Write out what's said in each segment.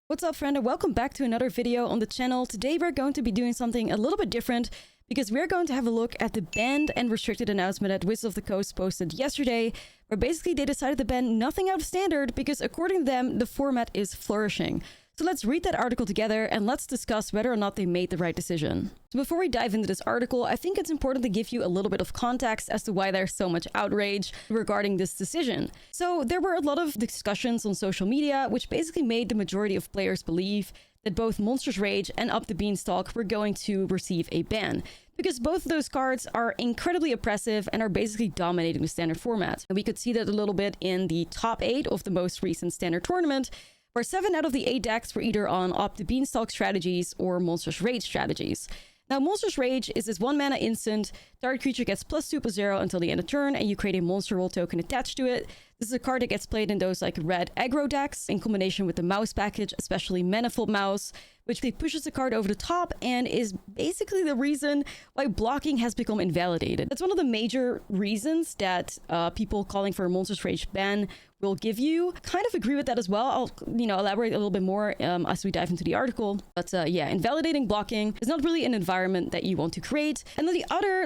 What's up, friend, and welcome back to another video on the channel. Today we're going to be doing something a little bit different because we're going to have a look at the banned and restricted announcement that Wizards of the Coast posted yesterday, where basically they decided to ban nothing out of standard because according to them, the format is flourishing. So let's read that article together and let's discuss whether or not they made the right decision. So before we dive into this article, I think it's important to give you a little bit of context as to why there's so much outrage regarding this decision. So there were a lot of discussions on social media, which basically made the majority of players believe that both Monsters Rage and Up the Beanstalk were going to receive a ban, because both of those cards are incredibly oppressive and are basically dominating the standard format. And we could see that a little bit in the top 8 of the most recent standard tournament, where 7 out of the 8 decks were either on Up the Beanstalk strategies or Monsters Rage strategies. Now, Monsters Rage is this 1 mana instant. Target creature gets +2/+0 until the end of turn, and you create a monster roll token attached to it. This is a card that gets played in those like red aggro decks in combination with the mouse package, especially Manifold Mouse, which pushes the card over the top and is basically the reason why blocking has become invalidated. That's one of the major reasons that people calling for a Monsters Rage ban will give you. Kind of agree with that as well. I'll, elaborate a little bit more as we dive into the article. But yeah, invalidating blocking is not really an environment that you want to create. And then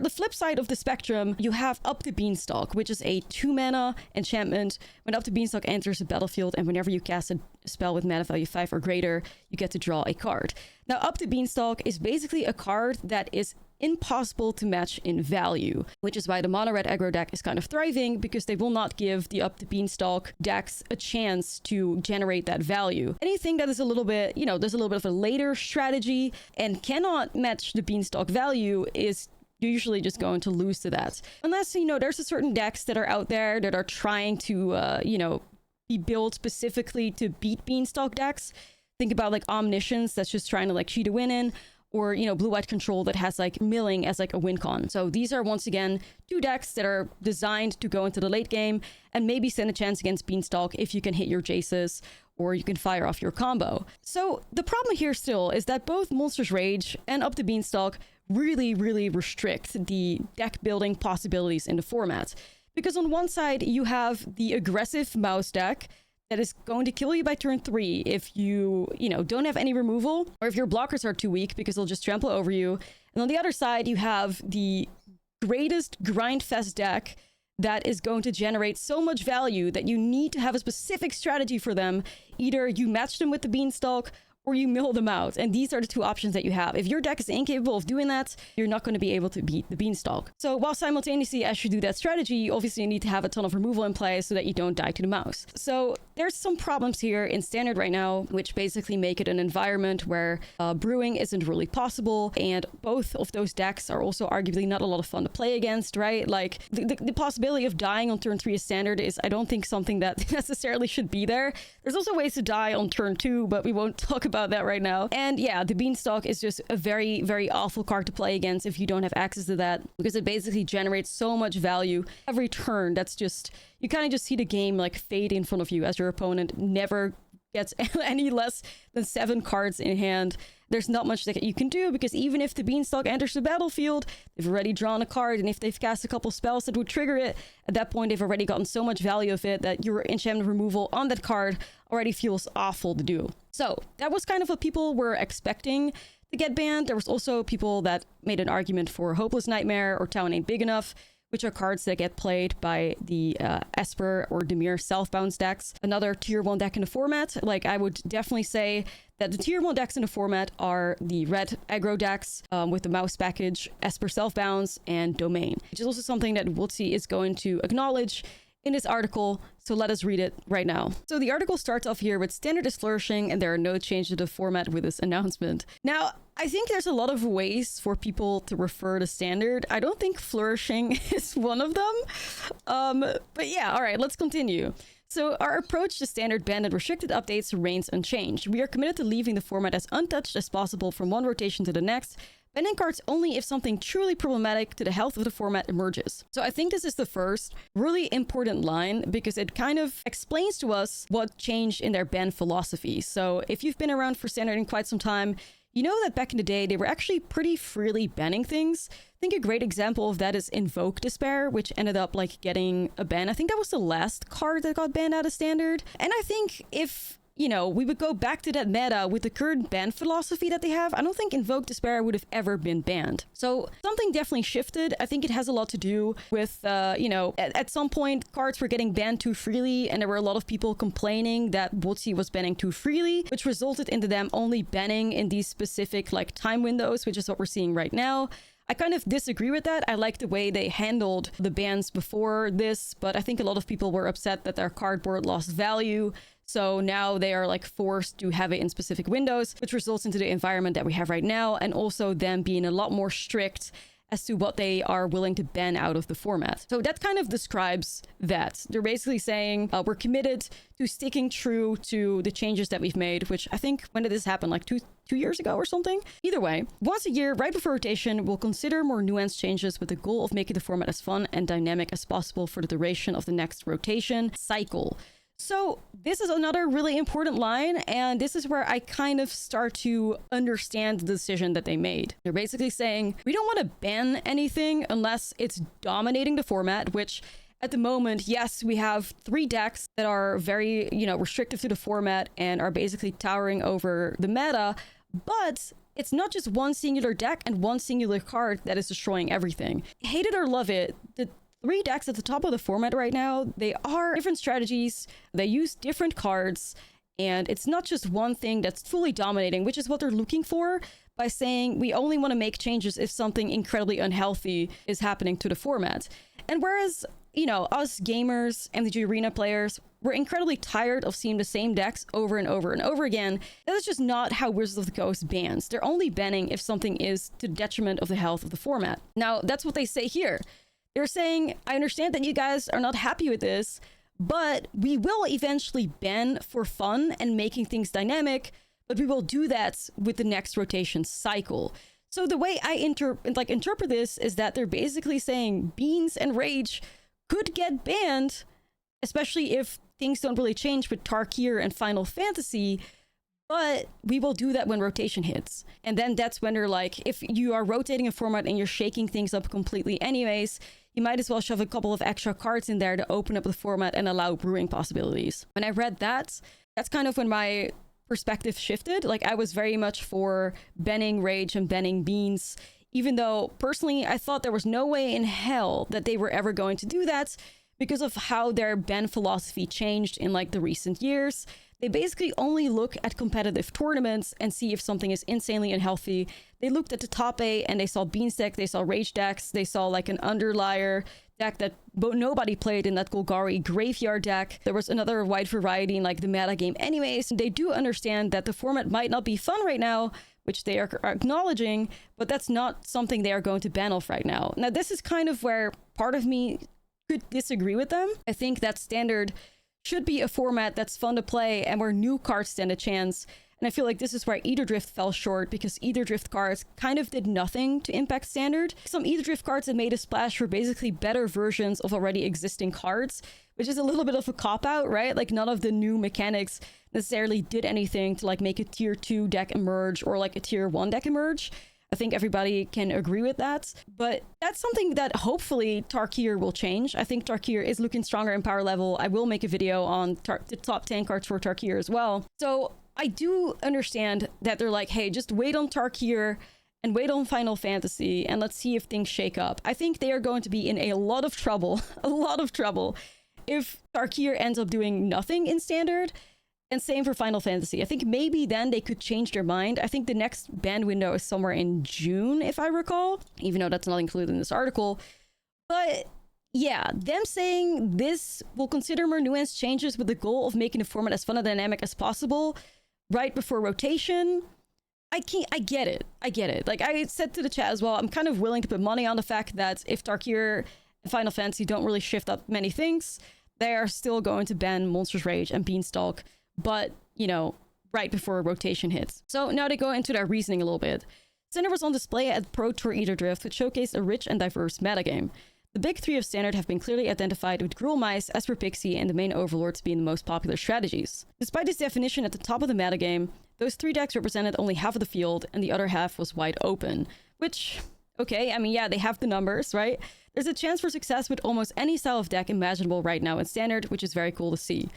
the flip side of the spectrum, you have Up the Beanstalk, which is a 2 mana enchantment. When Up the Beanstalk enters the battlefield and whenever you cast a spell with mana value 5 or greater, you get to draw a card. Now, Up the Beanstalk is basically a card that is impossible to match in value, which is why the mono red aggro deck is kind of thriving, because they will not give the Up the Beanstalk decks a chance to generate that value. Anything that is a little bit, there's a little bit of a later strategy and cannot match the Beanstalk value is usually just going to lose to that. Unless, there's a certain decks that are out there that are trying to, be built specifically to beat Beanstalk decks. Think about like Omniscience that's just trying to like cheat a win in, or, blue-white control that has like milling as like a win con. So these are once again 2 decks that are designed to go into the late game and maybe stand a chance against Beanstalk if you can hit your Jaces or you can fire off your combo. So the problem here still is that both Monsters Rage and Up the Beanstalk really restrict the deck building possibilities in the format. Because on one side, you have the aggressive mouse deck that is going to kill you by turn 3 if you, don't have any removal, or if your blockers are too weak because they'll just trample over you. And on the other side, you have the greatest grindfest deck that is going to generate so much value that you need to have a specific strategy for them. Either you match them with the Beanstalk or you mill them out. And these are the 2 options that you have. If your deck is incapable of doing that, you're not going to be able to beat the Beanstalk. So while simultaneously, as you do that strategy, you obviously need to have a ton of removal in play so that you don't die to the mouse. So there's some problems here in Standard right now, which basically make it an environment where brewing isn't really possible. And both of those decks are also arguably not a lot of fun to play against, right? Like the possibility of dying on turn 3 as Standard is, I don't think, something that necessarily should be there. There's also ways to die on turn 2, but we won't talk about that right now. And yeah, the Beanstalk is just a very awful card to play against if you don't have access to that, because it basically generates so much value every turn. That's just, you kind of just see the game like fade in front of you as your opponent never gets any less than 7 cards in hand. There's not much that you can do, because even if the Beanstalk enters the battlefield, they've already drawn a card, and if they've cast a couple spells that would trigger it, at that point they've already gotten so much value of it that your enchantment removal on that card already feels awful to do. So that was kind of what people were expecting to get banned. There was also people that made an argument for Hopeless Nightmare or Town Ain't Big Enough, which are cards that get played by the Esper or Dimir Self-Bounce decks. Another tier 1 deck in the format. Like, I would definitely say that the tier 1 decks in the format are the red aggro decks with the mouse package, Esper Self-Bounce, and Domain, which is also something that WOTC is going to acknowledge in this article, so let us read it right now. So the article starts off here with Standard is flourishing and there are no changes to the format with this announcement. Now, I think there's a lot of ways for people to refer to Standard. I don't think flourishing is one of them. But yeah, all right, let's continue. So our approach to Standard banned and restricted updates remains unchanged. We are committed to leaving the format as untouched as possible from one rotation to the next, banning cards only if something truly problematic to the health of the format emerges. So I think this is the first really important line, because it kind of explains to us what changed in their ban philosophy. So if you've been around for Standard in quite some time, you know that back in the day, they were actually pretty freely banning things. I think a great example of that is Invoke Despair, which ended up like getting a ban. I think that was the last card that got banned out of Standard. And I think if you know, we would go back to that meta with the current ban philosophy that they have, I don't think Invoke Despair would have ever been banned. So something definitely shifted. I think it has a lot to do with, you know, at some point cards were getting banned too freely, and there were a lot of people complaining that WOTC was banning too freely, which resulted into them only banning in these specific like time windows, which is what we're seeing right now. I kind of disagree with that. I like the way they handled the bans before this, but I think a lot of people were upset that their cardboard lost value. So now they are like forced to have it in specific windows, which results into the environment that we have right now, and also them being a lot more strict as to what they are willing to ban out of the format. So that kind of describes that. They're basically saying we're committed to sticking true to the changes that we've made, which I think, when did this happen? Like two years ago or something? Either way, once a year, right before rotation, we'll consider more nuanced changes with the goal of making the format as fun and dynamic as possible for the duration of the next rotation cycle. So this is another really important line, and this is where I kind of start to understand the decision that they made. They're basically saying, we don't want to ban anything unless it's dominating the format, which at the moment, yes, we have 3 decks that are very, you know, restrictive to the format and are basically towering over the meta, but it's not just one singular deck and one singular card that is destroying everything. Hate it or love it, the 3 decks at the top of the format right now, they are different strategies, they use different cards, and it's not just one thing that's fully dominating, which is what they're looking for by saying we only want to make changes if something incredibly unhealthy is happening to the format. And whereas, you know, us gamers, MTG Arena players, we're incredibly tired of seeing the same decks over and over and over again, that is just not how Wizards of the Coast bans. They're only banning if something is to the detriment of the health of the format. Now, that's what they say here. They're saying, I understand that you guys are not happy with this, but we will eventually ban for fun and making things dynamic, but we will do that with the next rotation cycle. So the way I interpret this is that they're basically saying Beans and Rage could get banned, especially if things don't really change with Tarkir and Final Fantasy, but we will do that when rotation hits. And then that's when they're like, if you are rotating a format and you're shaking things up completely anyways, you might as well shove a couple of extra cards in there to open up the format and allow brewing possibilities. When I read that, that's kind of when my perspective shifted. Like, I was very much for banning Rage and banning Beans, even though personally I thought there was no way in hell that they were ever going to do that because of how their ban philosophy changed in like the recent years. They basically only look at competitive tournaments and see if something is insanely unhealthy. They looked at the top 8 and they saw Beans deck, they saw Rage decks, they saw like an Underlier deck that nobody played in that Golgari Graveyard deck. There was another wide variety in like the meta game anyways. They do understand that the format might not be fun right now, which they are acknowledging, but that's not something they are going to ban off right now. Now, this is kind of where part of me could disagree with them. I think that Standard should be a format that's fun to play and where new cards stand a chance. And I feel like this is where Ether Drift fell short, because Ether Drift cards kind of did nothing to impact Standard. Some Ether Drift cards that made a splash were basically better versions of already existing cards, which is a little bit of a cop-out, right? Like, none of the new mechanics necessarily did anything to like make a tier 2 deck emerge or like a tier 1 deck emerge. I think everybody can agree with that, but that's something that hopefully Tarkir will change. I think Tarkir is looking stronger in power level. I will make a video on the top 10 cards for Tarkir as well. So I do understand that they're like, hey, just wait on Tarkir and wait on Final Fantasy and let's see if things shake up. I think they are going to be in a lot of trouble, if Tarkir ends up doing nothing in Standard. And same for Final Fantasy. I think maybe then they could change their mind. I think the next ban window is somewhere in June, if I recall, even though that's not included in this article. But yeah, them saying this will consider more nuanced changes with the goal of making the format as fun and dynamic as possible right before rotation. I get it. Like I said to the chat as well, I'm kind of willing to put money on the fact that if Tarkir and Final Fantasy don't really shift up many things, they are still going to ban Monsters Rage and Beanstalk, but, you know, right before rotation hits. So now they go into their reasoning a little bit. Standard was on display at Pro Tour Ether Drift, which showcased a rich and diverse metagame. The big 3 of Standard have been clearly identified, with Gruul Mice, Esper Pixie, and the main Overlords being the most popular strategies. Despite this definition at the top of the metagame, those 3 decks represented only half of the field, and the other half was wide open. Which, okay, I mean, yeah, they have the numbers, right? There's a chance for success with almost any style of deck imaginable right now in Standard, which is very cool to see.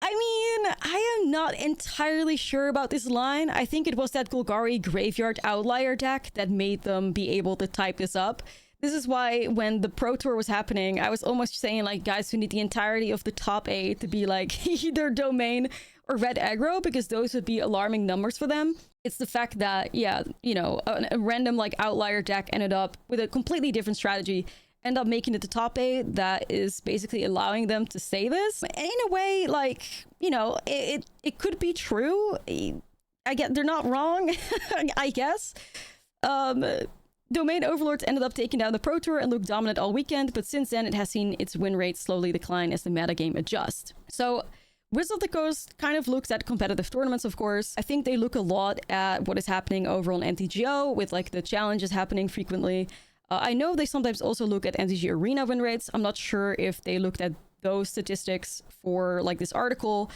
I I am not entirely sure about this line. I think it was that Golgari Graveyard Outlier deck that made them be able to type this up. This is why when the Pro Tour was happening, I was almost saying, like, guys, we need the entirety of the top 8 to be like either Domain or Red Aggro, because those would be alarming numbers for them. It's the fact that, yeah, you know, a random like outlier deck ended up with a completely different strategy, end up making it the top 8 that is basically allowing them to say this. And in a way, like, you know, it could be true. I get they're not wrong, I guess. Domain Overlords ended up taking down the Pro Tour and looked dominant all weekend, but since then it has seen its win rate slowly decline as the metagame adjusts. So Wizards of the Coast kind of looks at competitive tournaments, of course. I think they look a lot at what is happening over on MTGO with like the challenges happening frequently. I know they sometimes also look at MTG Arena win rates. I'm not sure if they looked at those statistics for like this article,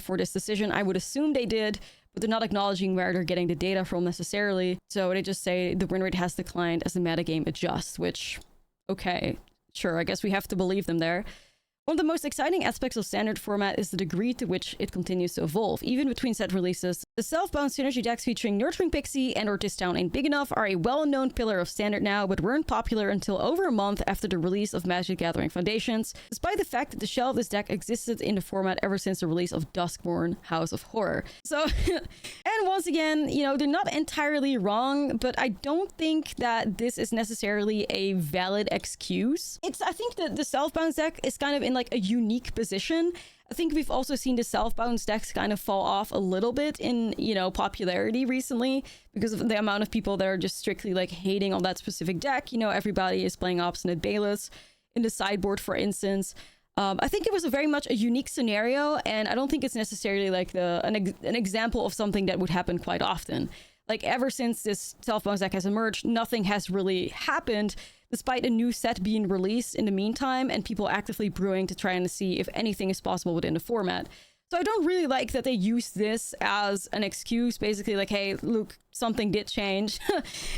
for this decision. I would assume they did, but they're not acknowledging where they're getting the data from necessarily. So they just say the win rate has declined as the metagame adjusts, which, okay, sure, I guess we have to believe them there. One of the most exciting aspects of standard format is the degree to which it continues to evolve. Even between set releases, the self-bound synergy decks featuring Nurturing Pixie and or This Town Ain't Big Enough are a well-known pillar of standard now, but weren't popular until over a month after the release of Magic the Gathering Foundations, despite the fact that the shell of this deck existed in the format ever since the release of Duskborn House of Horror. So, and once again, you know, they're not entirely wrong, but I don't think that this is necessarily a valid excuse. I think that the self-bound deck is kind of in like a unique position. I think we've also seen the self-bound decks kind of fall off a little bit in, you know, popularity recently because of the amount of people that are just strictly like hating on that specific deck. You know, everybody is playing Obstinate Bayless in the sideboard, for instance. I think it was a very much a unique scenario, and I don't think it's necessarily like an example of something that would happen quite often. Like, ever since this self-bound deck has emerged, nothing has really happened, despite a new set being released in the meantime and people actively brewing to try and see if anything is possible within the format. So I don't really like that they use this as an excuse, basically like, hey, look, something did change.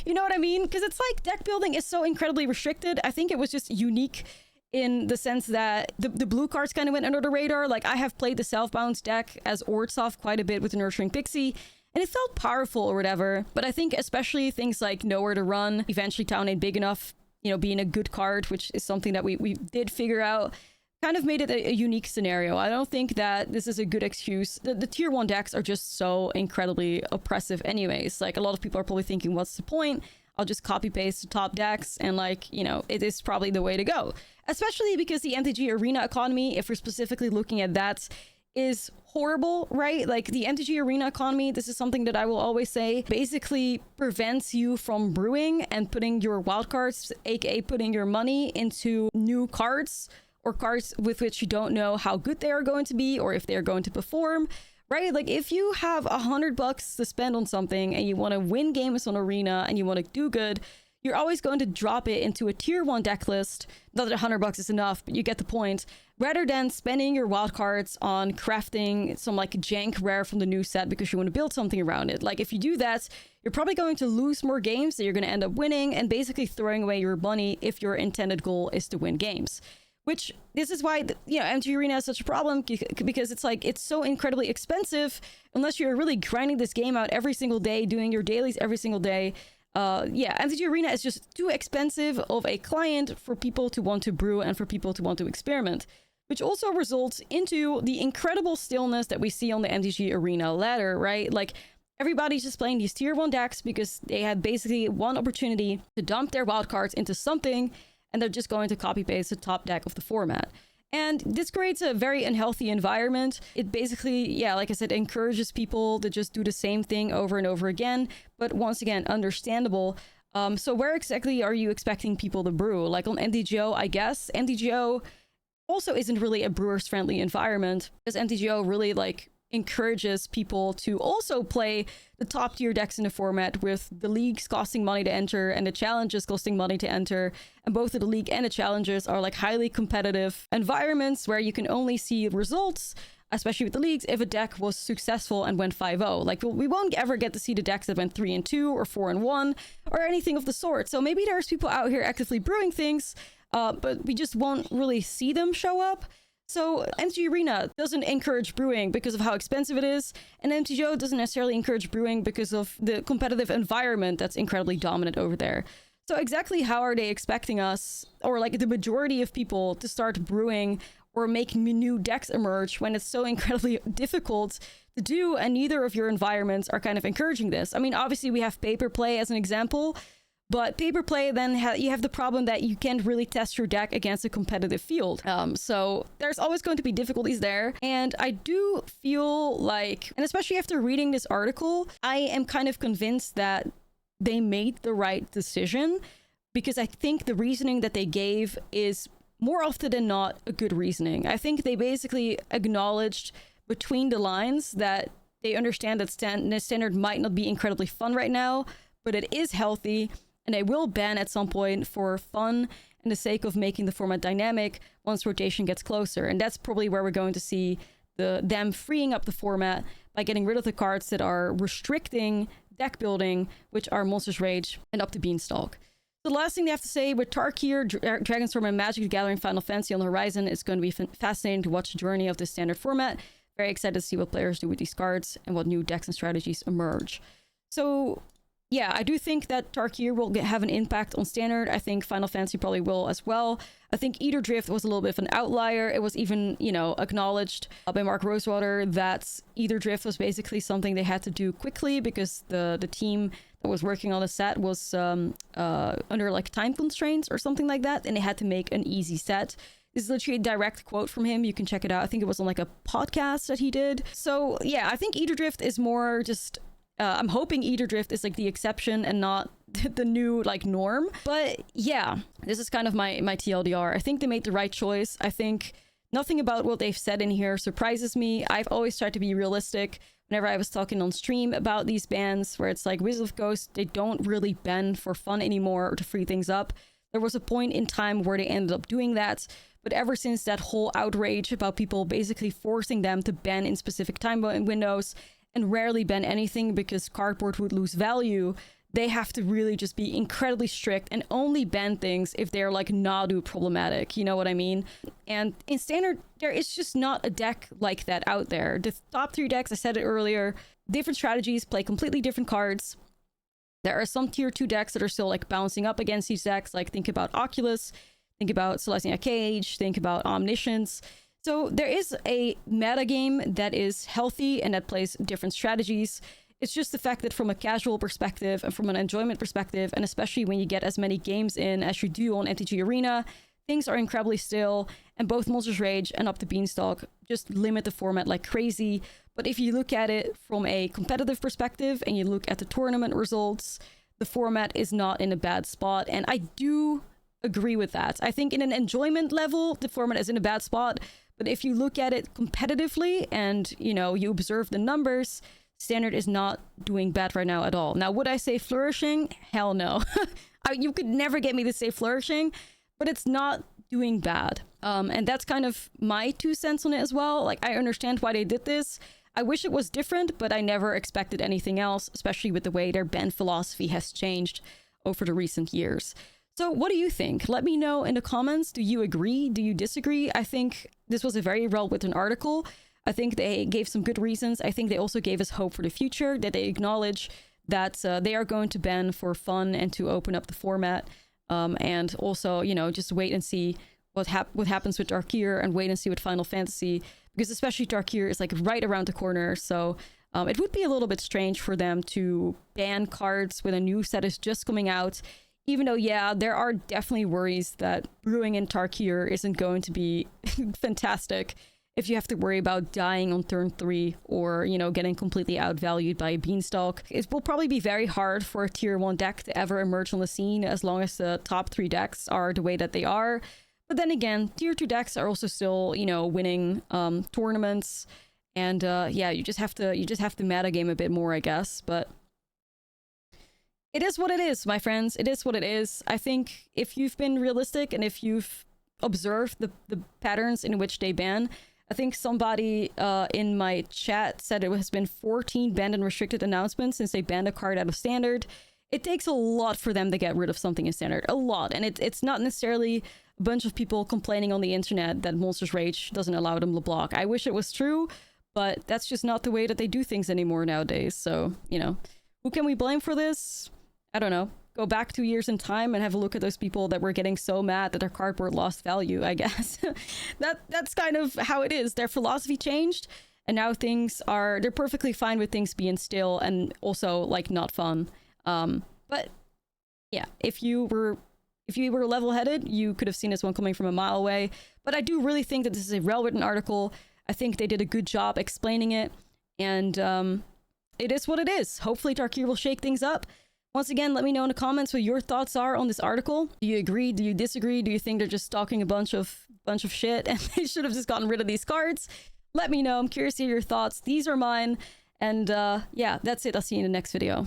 You know what I mean? Because it's like deck building is so incredibly restricted. I think it was just unique in the sense that the blue cards kind of went under the radar. Like, I have played the self-bound deck as Ortsoff quite a bit with the Nurturing Pixie, and it felt powerful or whatever. But I think especially things like Nowhere to Run, eventually Town Ain't Big Enough, you know, being a good card, which is something that we did figure out, kind of made it a unique scenario. I don't think that this is a good excuse. The tier 1 decks are just so incredibly oppressive anyways. Like, a lot of people are probably thinking, what's the point? I'll just copy paste the top decks, and like, you know, it is probably the way to go. Especially because the MTG Arena economy, if we're specifically looking at that, is horrible, right? Like, the MTG Arena economy, this is something that I will always say, basically prevents you from brewing and putting your wildcards, aka putting your money into new cards or cards with which you don't know how good they are going to be or if they're going to perform, right? Like, if you have $100 to spend on something and you want to win games on Arena and you want to do good, you're always going to drop it into a tier 1 deck list. Not that $100 is enough, but you get the point. Rather than spending your wildcards on crafting some like jank rare from the new set because you want to build something around it. Like, if you do that, you're probably going to lose more games that you're going to end up winning and basically throwing away your money if your intended goal is to win games. Which, this is why, you know, MTG Arena is such a problem, because it's like, it's so incredibly expensive unless you're really grinding this game out every single day, doing your dailies every single day. Yeah, MTG Arena is just too expensive of a client for people to want to brew and for people to want to experiment, which also results into the incredible stillness that we see on the MTG Arena ladder, right? Like, everybody's just playing these tier 1 decks because they had basically one opportunity to dump their wildcards into something, and they're just going to copy paste the top deck of the format. And this creates a very unhealthy environment. It basically, yeah, like I said, encourages people to just do the same thing over and over again. But once again, understandable. So where exactly are you expecting people to brew? Like on MTGO, I guess. MTGO also isn't really a brewer's friendly environment, because MTGO really like encourages people to also play the top tier decks in the format, with the leagues costing money to enter and the challenges costing money to enter. And both the league and the challenges are like highly competitive environments where you can only see results, especially with the leagues, if a deck was successful and went 5-0. Like, we won't ever get to see the decks that went 3-2 or 4-1 or anything of the sort. So maybe there's people out here actively brewing things, but we just won't really see them show up. So MTG Arena doesn't encourage brewing because of how expensive it is, and MTGO doesn't necessarily encourage brewing because of the competitive environment that's incredibly dominant over there. So exactly how are they expecting us, or like the majority of people, to start brewing or making new decks emerge when it's so incredibly difficult to do, and neither of your environments are kind of encouraging this? I mean, obviously we have paper play as an example, but paper play, then you have the problem that you can't really test your deck against a competitive field. So there's always going to be difficulties there. And I do feel like, and especially after reading this article, I am kind of convinced that they made the right decision, because I think the reasoning that they gave is more often than not a good reasoning. I think they basically acknowledged between the lines that they understand that standard might not be incredibly fun right now, but it is healthy, and they will ban at some point for fun and the sake of making the format dynamic once rotation gets closer. And that's probably where we're going to see them freeing up the format by getting rid of the cards that are restricting deck building, which are Monsters Rage and Up the Beanstalk. The last thing they have to say, with Tarkir, Dragonstorm, and Magic the Gathering Final Fantasy on the horizon, it's going to be fascinating to watch the journey of this standard format. Very excited to see what players do with these cards and what new decks and strategies emerge. So yeah, I do think that Tarkir will have an impact on standard. I think Final Fantasy probably will as well. I think Eater Drift was a little bit of an outlier. It was even, acknowledged by Mark Rosewater that Eater Drift was basically something they had to do quickly because the team that was working on the set was under like time constraints or something like that, and they had to make an easy set. This is literally a direct quote from him. You can check it out. I think it was on like a podcast that he did. So yeah, I think Eater Drift is more just... I'm hoping Eater Drift is like the exception and not the new like norm. But yeah, this is kind of my TLDR. I think they made the right choice. I think nothing about what they've said in here surprises me. I've always tried to be realistic whenever I was talking on stream about these bans, where it's like Wizard of Coast, they don't really ban for fun anymore or to free things up. There was a point in time where they ended up doing that, but ever since that whole outrage about people basically forcing them to ban in specific time windows and rarely ban anything because cardboard would lose value, they have to really just be incredibly strict and only ban things if they're like Nadu problematic, you know what I mean? And in standard, there is just not a deck like that out there. The top 3 decks, I said it earlier, different strategies, play completely different cards. There are some tier 2 decks that are still like bouncing up against these decks, like think about Oculus, think about Celestia Cage, think about Omniscience. So there is a meta game that is healthy and that plays different strategies. It's just the fact that from a casual perspective and from an enjoyment perspective, and especially when you get as many games in as you do on MTG Arena, things are incredibly still, and both Monsters Rage and Up the Beanstalk just limit the format like crazy. But if you look at it from a competitive perspective and you look at the tournament results, the format is not in a bad spot, and I do agree with that. I think in an enjoyment level, the format is in a bad spot, but if you look at it competitively and, you observe the numbers, standard is not doing bad right now at all. Now, would I say flourishing? Hell no. You could never get me to say flourishing, but it's not doing bad. And that's kind of my 2 cents on it as well. Like, I understand why they did this. I wish it was different, but I never expected anything else, especially with the way their ban philosophy has changed over the recent years. So what do you think? Let me know in the comments. Do you agree? Do you disagree? I think this was a very well-written article. I think they gave some good reasons. I think they also gave us hope for the future, that they acknowledge that they are going to ban for fun and to open up the format. And also, just wait and see what happens with Tarkir, and wait and see with Final Fantasy, because especially Tarkir is like right around the corner. So it would be a little bit strange for them to ban cards when a new set is just coming out. Even though, yeah, there are definitely worries that brewing in Tarkir isn't going to be fantastic if you have to worry about dying on turn 3 or, getting completely outvalued by a Beanstalk. It will probably be very hard for a tier 1 deck to ever emerge on the scene as long as the top 3 decks are the way that they are. But then again, tier 2 decks are also still, winning tournaments. And yeah, you just have to meta game a bit more, I guess. But it is what it is, my friends. It is what it is. I think if you've been realistic and if you've observed the patterns in which they ban, I think somebody in my chat said it has been 14 banned and restricted announcements since they banned a card out of standard. it takes a lot for them to get rid of something in Standard. A lot. And it's not necessarily a bunch of people complaining on the internet that Monsters Rage doesn't allow them to block. I wish it was true, but that's just not the way that they do things anymore nowadays. So, you know, who can we blame for this? I don't know. Go back 2 years in time and have a look at those people that were getting so mad that their cardboard lost value, I guess. That's kind of how it is. Their philosophy changed, and now they're perfectly fine with things being still and also like not fun. But yeah, if you were level-headed, you could have seen this one coming from a mile away. But I do really think that this is a well-written article. I think they did a good job explaining it, and it is what it is. Hopefully Tarkir will shake things up. Once again, let me know in the comments what your thoughts are on this article. Do you agree? Do you disagree? Do you think they're just talking a bunch of shit and they should have just gotten rid of these cards? Let me know. I'm curious to hear your thoughts. These are mine. And yeah, that's it. I'll see you in the next video.